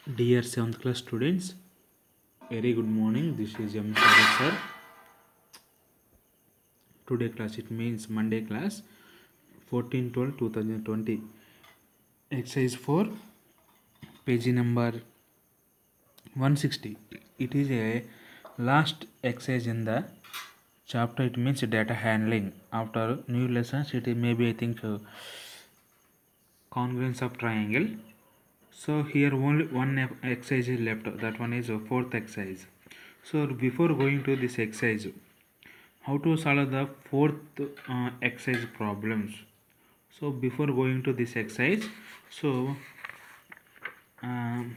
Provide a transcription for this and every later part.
Dear 7th class students, very good morning. This is M. Sagar sir. Today class, it means Monday class, 14/12/2020. Exercise 4, page number 160. It is a last exercise in the chapter. It means data handling. After new lessons, it may be, I think, congruence of triangle. So here only one exercise is left. That one is a fourth exercise. So before going to this exercise, how to solve the fourth exercise problems. So before going to this exercise, so um,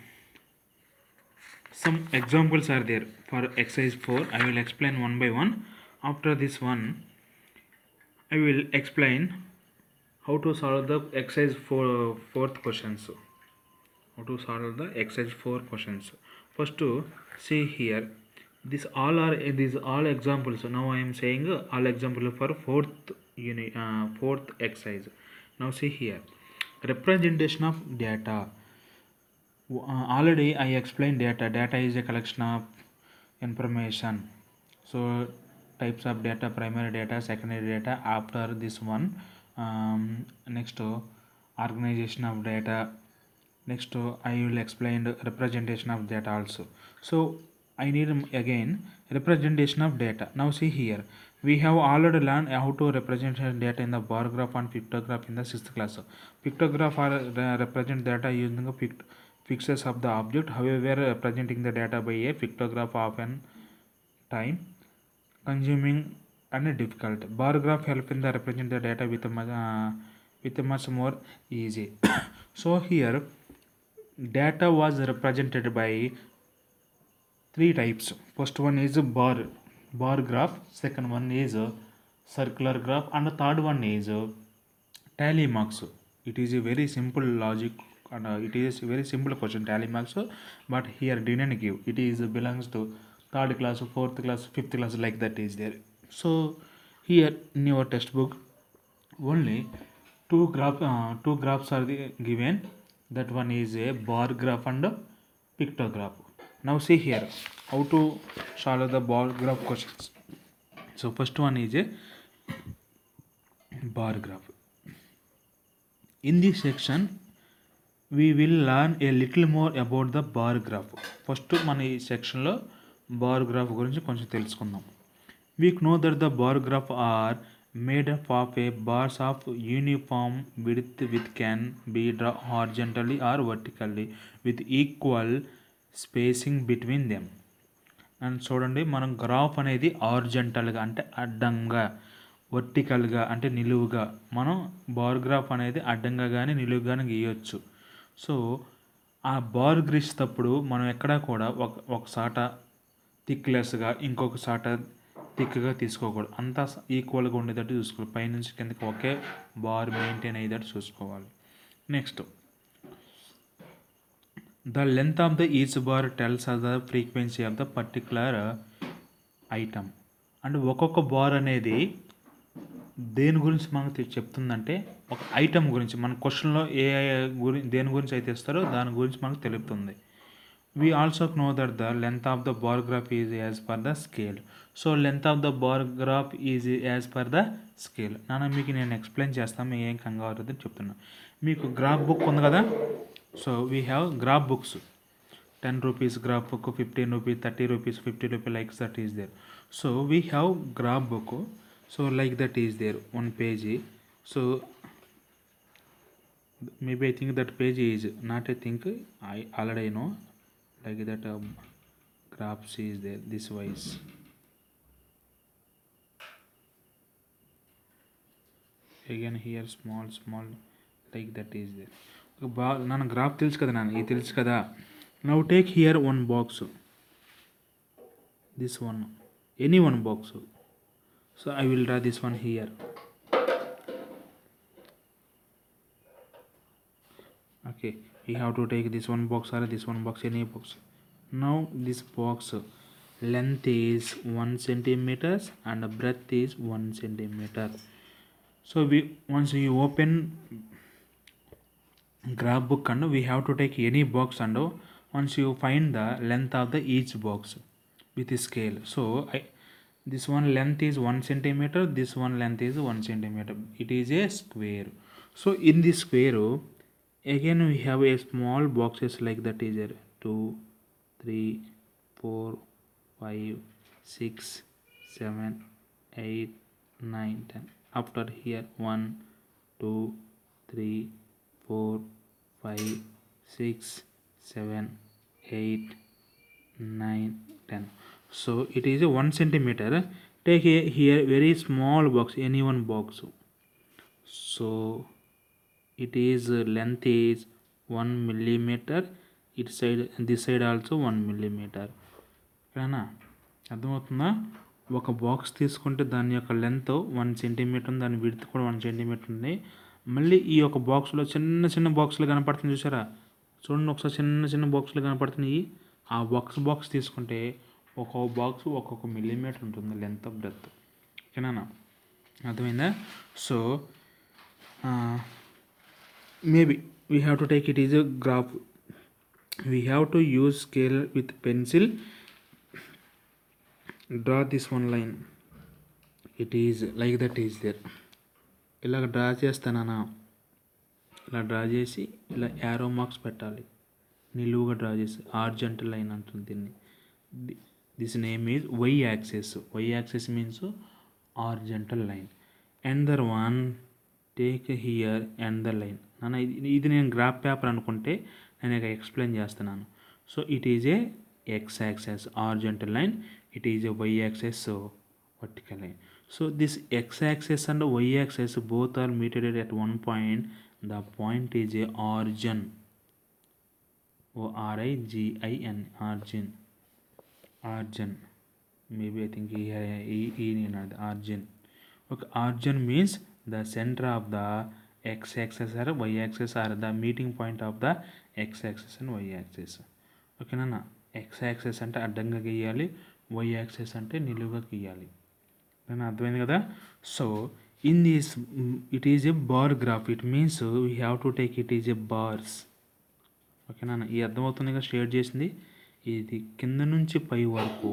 some examples are there for exercise 4. I will explain one by one. After this one, I will explain how to solve the exercise 4 fourth questions. How to solve the exercise 4 questions. First to see here, these all examples. Now I am saying all example for fourth unit, fourth exercise. Now see here, representation of data. Already I explained data is a collection of information. So types of data: primary data, secondary data. After this one, next organization of data. Next I will explain the representation of data also. So I need again representation of data. Now see here, we have already learned how to represent data in the bar graph and pictograph in the 6th class. Pictograph are represent data using a pictures of the object. However, representing the data by a pictograph often time consuming and difficult. Bar graph help in the represent the data with much more easy. So here data was represented by three types. First one is a bar graph, second one is a circular graph, and the third one is a tally marks. It is a very simple logic, and it is a very simple question, tally marks, but here didn't give. It is belongs to third class, fourth class, fifth class, like that is there. So here in your textbook only two graphs are given. That one is a bar graph and a pictograph. Now see here how to solve the bar graph questions. So first one is a bar graph. In this section we will learn a little more about the bar graph. First మన ఈ సెక్షన్లో bar graph గురించి కొంచెం తెలుసుకుందాం. We know that the bar graph are made up of a bars of uniform width which can be drawn horizontally or vertically with equal spacing between them. And చూడండి, మనం graph అనేది హారిజంటల్గా అంటే అడ్డంగా, వర్టికల్గా అంటే నిలువుగా, మనం బార్ గ్రాఫ్ అనేది అడ్డంగా కానీ నిలువుగా కానీ గీయొచ్చు. సో ఆ బార్ గీసేటప్పుడు మనం ఎక్కడా కూడా ఒక సాట థిక్నెస్గా, ఇంకొక సాట థిక్గా తీసుకోకూడదు. అంతా ఈక్వల్గా ఉండేటట్టు చూసుకోవాలి. పైనుంచి కిందకి ఒకే బార్ మెయింటైన్ అయ్యేటట్టు చూసుకోవాలి. Next, the length of the each bar tells the frequency of the particular item. అంటే ఒక్కొక్క బార్ అనేది దేని గురించి మనకు చెప్తుందంటే ఒక ఐటమ్ గురించి. మన క్వశ్చన్లో దేని గురించి అయితే ఇస్తారో దాని గురించి మనకు తెలుపుతుంది. We also know that the length of the bar graph is as per the scale. So length of the bar graph is as per the scale. మీకు నేను ఎక్స్ప్లెయిన్ చేస్తాను, ఏం కంగారు చెప్తున్నా. మీకు గ్రాఫ్ బుక్ ఉంది కదా. So we have graph books. 10 rupees graph book, 15 rupees, 30 rupees, 50 rupees, like that is there. So we have graph book. So like that is there, one page. So maybe I think that page is not, I think I already know, like that graphs is there this wise. Again here small like that is there. ನಾನು graph తెలుసు కదా, ನಾನು ఇది తెలుసు కదా. Now take here one box, this one, any one box. So I will draw this one here. Okay, we have to take this one box or this one box, any box. Now this box length is 1 centimeters and breadth is 1 centimeter. So once you open graph book and we have to take any box and once you find the length of the each box with a scale. So this one length is 1 centimeter, this one length is 1 centimeter, it is a square. So in this square again we have a small boxes like that is there 2 3 4 5 6 7 8 9 10. After here 1 2 3 4 5 6 7 8 9 10. So it is a 1 centimeter. Take here very small box, any one box. So it is length is 1 millimeter, it side this side also 1 millimeter. ఓకేనా, అర్థమవుతుందా? ఒక box తీసుకుంటే దాని యొక్క length 1 centimetre ఉంది, దాని width కూడా 1 centimetre ఉంది. మళ్ళీ ఈ యొక్క బాక్స్లో చిన్న చిన్న బాక్సులు కనపడుతుంది చూసారా, చూడండి ఒకసారి చిన్న చిన్న బాక్సులు కనపడుతున్నాయి. ఆ బాక్స్ తీసుకుంటే ఒక్కొక్క బాక్స్ ఒక్కొక్క మిల్లీమీటర్ ఉంటుంది లెంత్ బ్రెత్. ఓకేనా, అర్థమైందా? So maybe we have to take it is a graph. We have to use scale with pencil. Draw this one line. It is like that is there. ఇలా draw చేస్తానా, ఇలా draw చేసి ఇలా arrow marks పెట్టాలి, నిలువుగా draw చేసి horizontal line అంటుంది దీన్ని. This name is Y axis. Y axis means horizontal line. another one take here another line. నాన్న ఇది నేను గ్రాఫ్ పేపర్ అనుకుంటే నేను ఇక ఎక్స్ప్లెయిన్ చేస్తున్నాను. So it is a X axis horizontal line, it is a Y axis vertical line. So this x axis and y axis both are meted at one point. The point is a origin. origin, origin. Maybe I think here origin. Okay, origin means the center of the x axis or y axis or the meeting point of the x axis and y axis. Okay na, x axis అంటే అడ్డంగా గీయాలి, y axis అంటే నిలువుగా గీయాలి. నేను అర్థమైంది కదా? So in this it is a bar graph. It means we have to take it is a bars. ఓకేనా, ఈ అర్థమవుతుంది కదా షేడ్ చేసింది. ఇది కింద నుంచి పై వరకు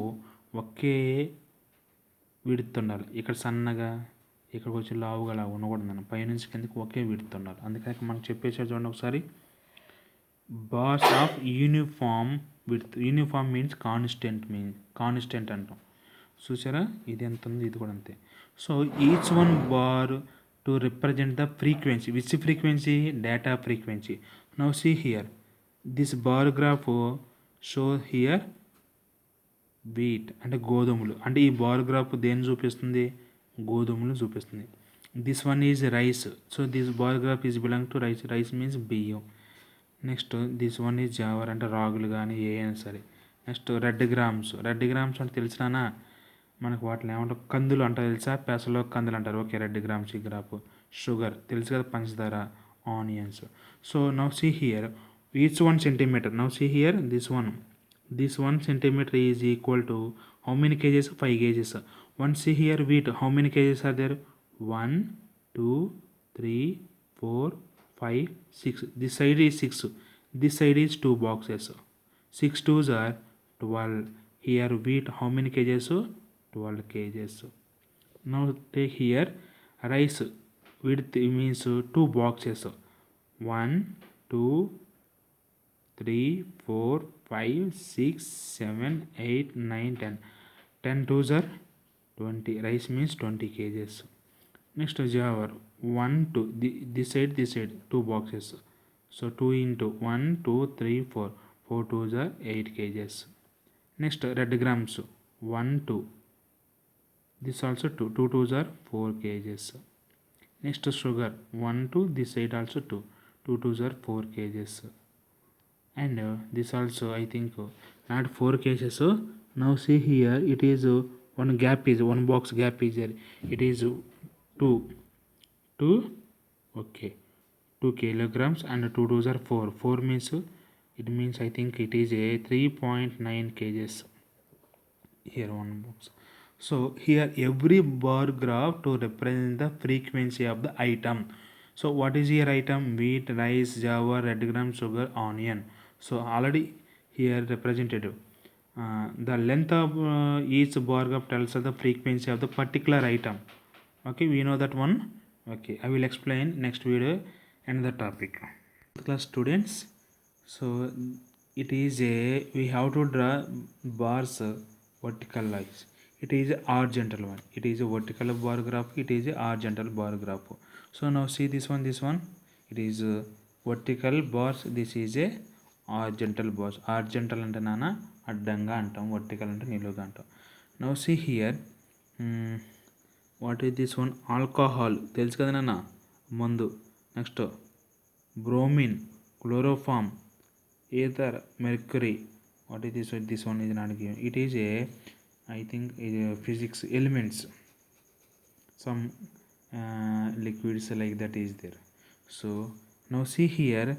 ఒకే విడుతుండాలి. ఇక్కడ సన్నగా ఇక్కడికి వచ్చి లావుగా అలా ఉండకూడదు, పైనుంచి కిందకి ఒకే విడుతుండాలి. అందుకని మనకు చెప్పేసారు చూడండి ఒకసారి, bars of uniform width. Uniform means constant అంటాం. చూసారా, ఇది ఎంత ఉంది, ఇది కూడా అంతే. So each one bar to represent the frequency. Which frequency? Data frequency. Now see here this bar graph show here wheat అంటే గోధుమలు. అంటే ఈ బార్ గ్రాఫ్ దేన్ని చూపిస్తుంది? గోధుమలు చూపిస్తుంది. This one is rice. So this bar graph is belong to rice. Rice means బియ్యం. Next this one is jowar అంటే రాగులు కానీ ఏ అయినా సరే. Next red grams. Red grams అంటే తెలిసినానా మనకు వాటిని ఏమంటారు? కందులు అంటారు తెలుసా? పెసలో కందులు అంటారు. ఓకే, రెడ్ గ్రామ్స్ ఈ గ్రాఫ్. షుగర్ తెలుసు కదా, పంచదార, onions. So now see here each 1 centimeter. Now see here this 1 centimeter is equal to how many kgs? 5 kgs. One see here wheat, how many kgs are there? 1 2 3 4 5 6. This side is 6, this side is 2 boxes. 6 2s are 12. Here wheat how many kgs? 12 kgs. Now take here rice. Width means 2 boxes. 1 2 3 4 5 6 7 8 9 10. 10 2s are 20. Rice means 20 kgs. Next jawar 1 2 this side 2 boxes. So 2 into 1 2 3 4. 4 2s are 8 kgs. Next red grams 1 2. This also 2. 2 2s are 4 kgs. Next sugar 1 2. This side also 2. 2 2s are 4 kgs. And this also I think not 4 kgs. Now see here it is one gap is 1 box gap is there. It is 2. Okay, 2 kilograms and 2 2s are 4. 4 means it means I think it is a 3.9 kgs. Here 1 box. So here every bar graph to represent the frequency of the item. So what is your item? Wheat, rice, jawar, red gram, sugar, onion. So already here represented. The length of each bar graph tells us the frequency of the particular item. Okay, we know that one. Okay, I will explain next video and the topic. Class students, so it is a, we have to draw bars vertical lines. It is a horizontal one, it is a vertical bar graph, it is a horizontal bar graph. So now see this one, it is vertical bars, this is a horizontal bars. Horizontal ante nana addanga antam, vertical ante niluga antam. Now see here, what is this one? Alcohol తెలుసు కదా నాన్న, మందు. Next bromine, chloroform, ether, mercury. What is this one? This one is not given. It is a, I think is a physics elements, some liquids like that is there. So now see here,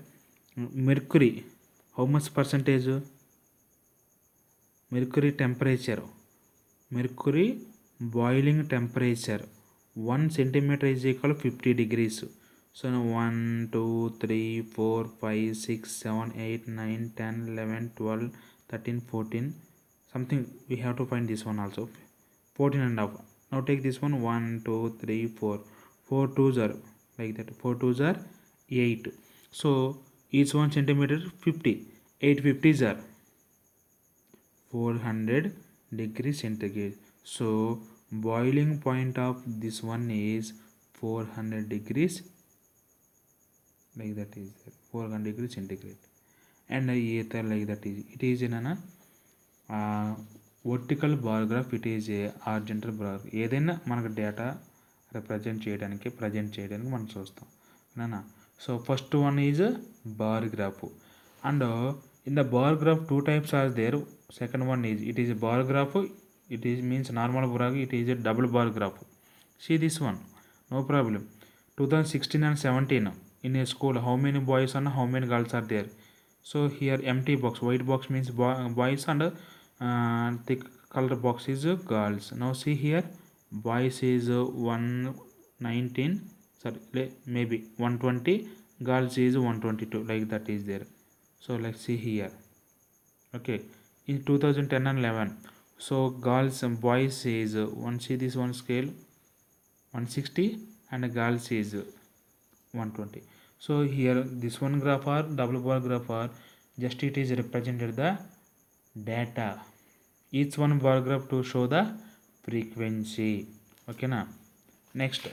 mercury, how much percentage? Mercury temperature, mercury boiling temperature 1 centimeter is equal to 50 degrees. So now 1 2 3 4 5 6 7 8 9 10 11 12 13 14 something, we have to find this one also, 14 and a half. Now take this one, 1 2 3 4, 4 twos are like that, 4 twos are 8. So each 1 centimeter 50, 8 50s are 400 degrees centigrade. So boiling point of this one is 400 degrees, like that is 400 degrees centigrade. And ether like that is, it is in a vertical bar graph, it is a horizontal bar. ఏదైనా మనకు data represent చేయడానికి, present చేయడానికి మనం చూస్తాం నానా. So first one is bar graph, and in the bar graph two types are there. Second one is, it is a bar graph, it is means normal graph, it is a double bar graph. See this one, no problem. 2016 and 17 in a school, how many boys and how many girls are there? So here empty box, white box means boys, and thick color box is girls. Now see here, boys is 119, sorry maybe 120, girls is 122, like that is there. So let's see here. Okay, in 2010 and 11, so girls and boys is one, see this one scale 160 and girls is 120. So here this one graph or double bar graph or just it is represented the data, each one bar graph to show the frequency. Okay na. Next,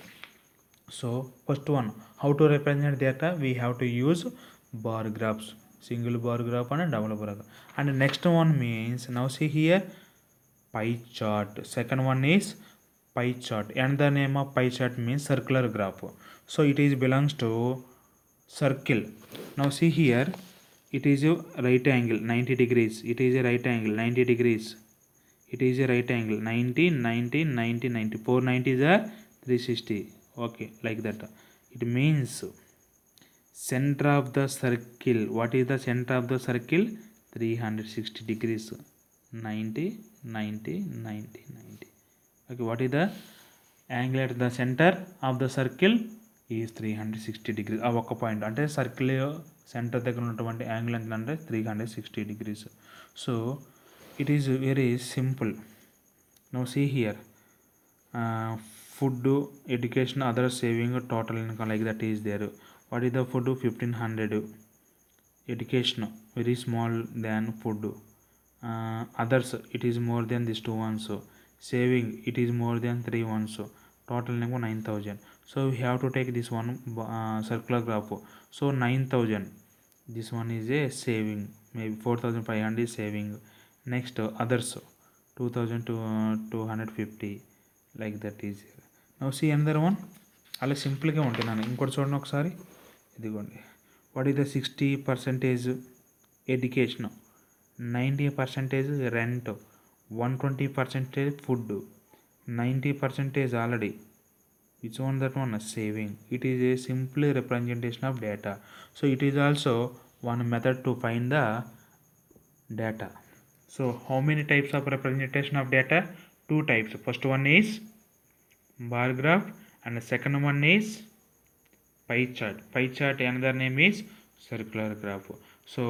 so first one, how to represent data, we have to use bar graphs, single bar graph and double bar graph. And next one means, now see here, pie chart. Second one is pie chart, and the name of pie chart means circular graph. So it is belongs to circle. Now see here, it is a right angle 90 degrees, it is a right angle 90 degrees, it is a right angle 90 90 90 90, 490 is a 360. Okay, like that. It means center of the circle, what is the center of the circle? 360 degrees, 90 90 90 90. Okay, what is the angle at the center of the circle? is 360 degrees. ఆ ఒక్క point అంటే circle centre దగ్గర ఉన్నటువంటి angle ఎంత అంటే 360 degrees. So it is very simple. Now see here, food, education, other saving, total income, like that is there. What is the food? 1500. Education very small than food. Others it is more then this 2 ones. Saving it is more than 3 ones. Total number 9000. So we have to take this one circular graph. So 9000, this one is a saving, maybe 4500 is saving. Next others 2250, like that is here. Now see another one, అలా సింపుల్గా ఉంటుంది నాన్న. ఇంకోటి చూడండి ఒకసారి, ఇదిగోండి. What is the 60% education, 90% rent, 120% food, 90% already. Which one? That one saving. It is a simple representation of data. So it is also one method to find the data. So how many types of representation of data? 2 types. First one is bar graph and the second one is pie chart. Pie chart, another name is circular graph. So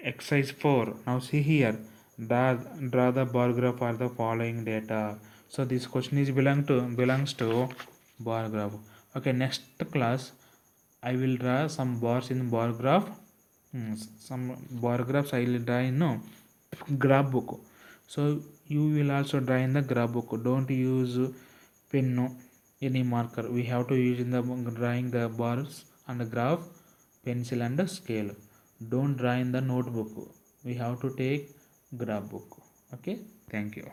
Exercise 4. Now see here. Draw the bar graph for the following data. So this question is belongs to bar graph. Okay, next class I will draw some bars in bar graph. Some bar graphs I will draw in graph book. So you will also draw in the graph book. Don't use pen any marker. We have to use in the drawing the bars and the graph, pencil and the scale. Don't draw in the notebook. We have to take graph book. Okay, thank you.